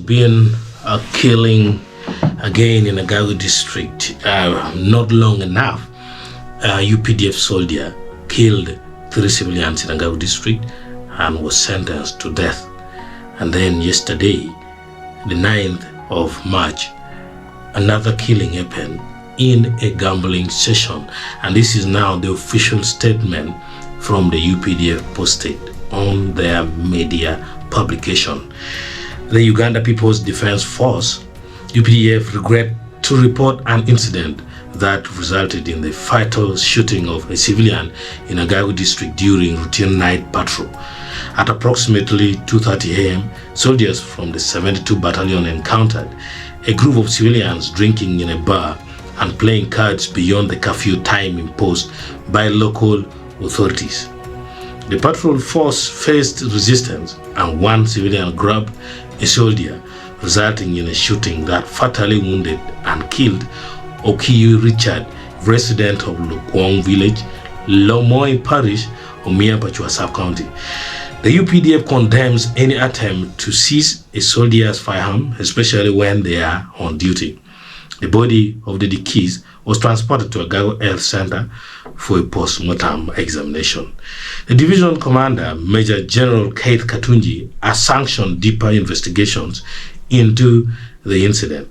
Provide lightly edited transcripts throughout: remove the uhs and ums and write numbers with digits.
been a killing again in Agago district. Not long enough, a UPDF soldier killed 3 civilians in Agago district and was sentenced to death. And then yesterday, the 9th of March, another killing happened in a gambling session. And this is now the official statement from the UPDF posted on their media publication. The Uganda People's Defense Force, UPDF, regret to report an incident that resulted in the fatal shooting of a civilian in Agago district during routine night patrol. At approximately 2:30 a.m., soldiers from the 72 Battalion encountered a group of civilians drinking in a bar and playing cards beyond the curfew time imposed by local authorities. The patrol force faced resistance and one civilian grabbed a soldier, resulting in a shooting that fatally wounded and killed Okiyu Richard, resident of Lukwong village, Lomoy Parish, Omia Pachua sub-county. The UPDF condemns any attempt to seize a soldier's firearm, especially when they are on duty. The body of the deceased was transported to Agago Health Center for a post-mortem examination. The division commander, Major General Keith Katunji, has sanctioned deeper investigations into the incident.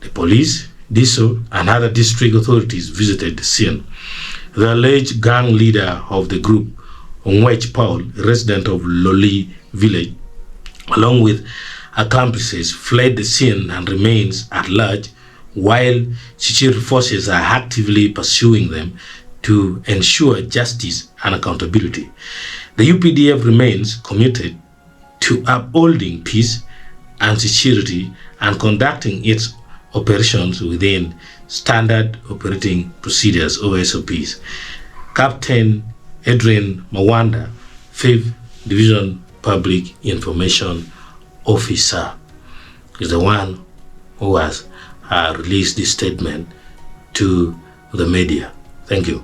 The police, Gisu, and other district authorities visited the scene. The alleged gang leader of the group, Onwech Paul, a resident of Loli village, along with accomplices, fled the scene and remains at large, while security forces are actively pursuing them to ensure justice and accountability. The UPDF remains committed to upholding peace and security and conducting its operations within standard operating procedures, OSOPs. Captain Adrian Mawanda, 5th Division Public Information Officer, is the one who has released this statement to the media. Thank you.